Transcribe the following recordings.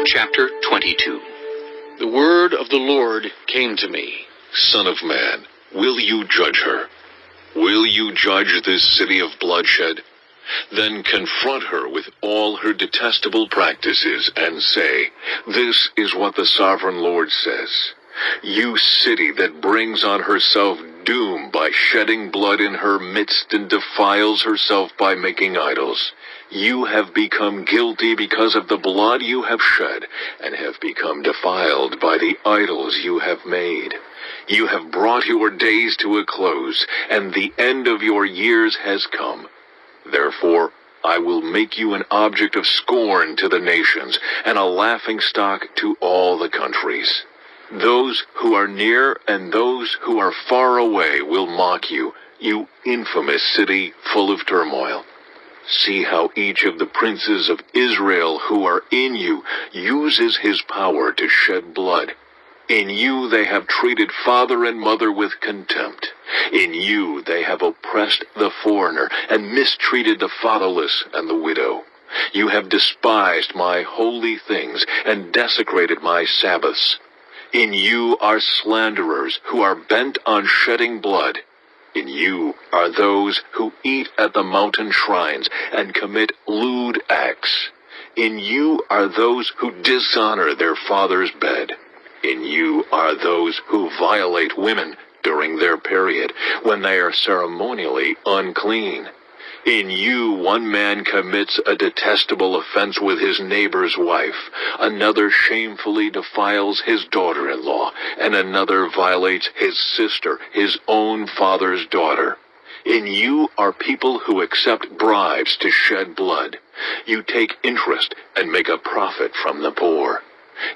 Chapter 22. The word of the Lord came to me. Son of man, will you judge her? Will you judge this city of bloodshed? Then confront her with all her detestable practices and say, "This is what the sovereign Lord says. You city that brings on herself doom by shedding blood in her midst and defiles herself by making idols. You have become guilty because of the blood you have shed, and have become defiled by the idols you have made. You have brought your days to a close, and the end of your years has come. Therefore, I will make you an object of scorn to the nations, and a laughingstock to all the countries. Those who are near and those who are far away will mock you, you infamous city full of turmoil. See how each of the princes of Israel who are in you uses his power to shed blood. In you they have treated father and mother with contempt. In you they have oppressed the foreigner and mistreated the fatherless and the widow. You have despised my holy things and desecrated my Sabbaths. In you are slanderers who are bent on shedding blood. In you are those who eat at the mountain shrines and commit lewd acts. In you are those who dishonor their father's bed. In you are those who violate women during their period, when they are ceremonially unclean. In you one man commits a detestable offense with his neighbor's wife, another shamefully defiles his daughter-in-law, and another violates his sister, his own father's daughter. In you are people who accept bribes to shed blood. You take interest and make a profit from the poor.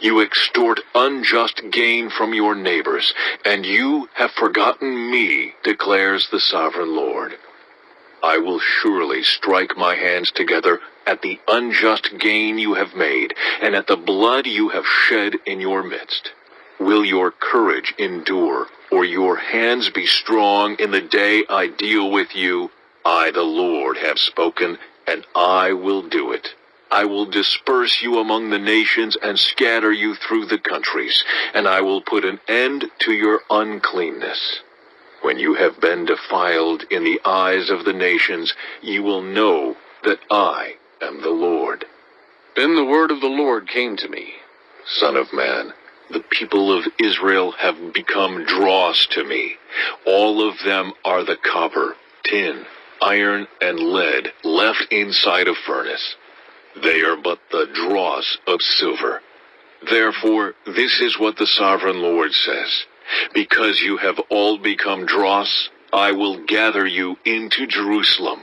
You extort unjust gain from your neighbors, and you have forgotten me, declares the sovereign Lord. I will surely strike my hands together at the unjust gain you have made, and at the blood you have shed in your midst. Will your courage endure, or your hands be strong in the day I deal with you? I, the Lord, have spoken, and I will do it. I will disperse you among the nations and scatter you through the countries, and I will put an end to your uncleanness. When you have been defiled in the eyes of the nations, you will know that I am the Lord. Then the word of the Lord came to me. Son of man, the people of Israel have become dross to me. All of them are the copper, tin, iron, and lead left inside a furnace. They are but the dross of silver. Therefore, this is what the sovereign Lord says. Because you have all become dross, I will gather you into Jerusalem.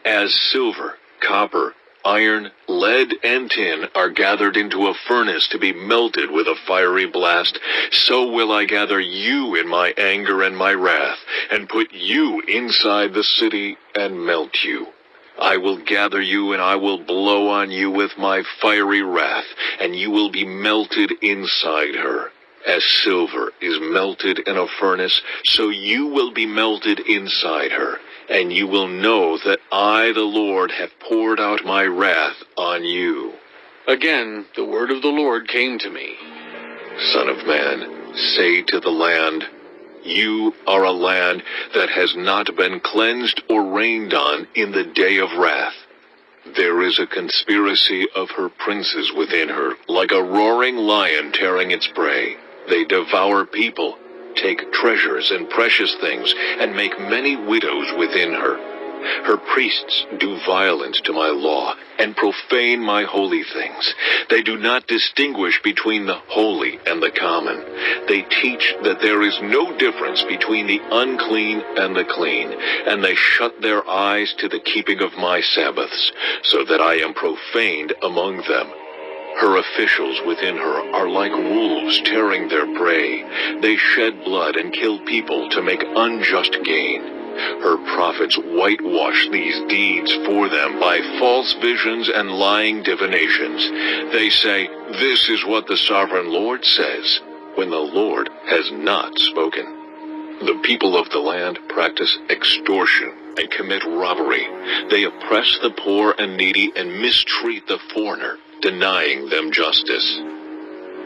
As silver, copper, iron, lead, and tin are gathered into a furnace to be melted with a fiery blast, so will I gather you in my anger and my wrath, and put you inside the city and melt you. I will gather you, and I will blow on you with my fiery wrath, and you will be melted inside her. As silver is melted in a furnace, so you will be melted inside her, and you will know that I, the Lord, have poured out my wrath on you. Again, the word of the Lord came to me. Son of man, say to the land, you are a land that has not been cleansed or rained on in the day of wrath. There is a conspiracy of her princes within her, like a roaring lion tearing its prey. They devour people, take treasures and precious things, and make many widows within her. Her priests do violence to my law and profane my holy things. They do not distinguish between the holy and the common. They teach that there is no difference between the unclean and the clean, and they shut their eyes to the keeping of my Sabbaths, so that I am profaned among them. Her officials within her are like wolves tearing their prey. They shed blood and kill people to make unjust gain. Her prophets whitewash these deeds for them by false visions and lying divinations. They say, "This is what the sovereign Lord says," when the Lord has not spoken. The people of the land practice extortion and commit robbery. They oppress the poor and needy and mistreat the foreigner. denying them justice.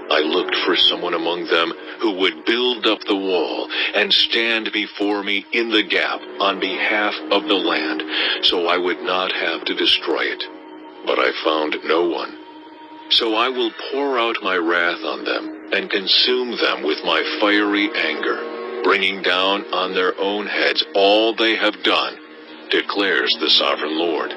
I looked for someone among them who would build up the wall and stand before me in the gap on behalf of the land, so I would not have to destroy it. But I found no one. So I will pour out my wrath on them and consume them with my fiery anger, bringing down on their own heads all they have done, declares the sovereign Lord.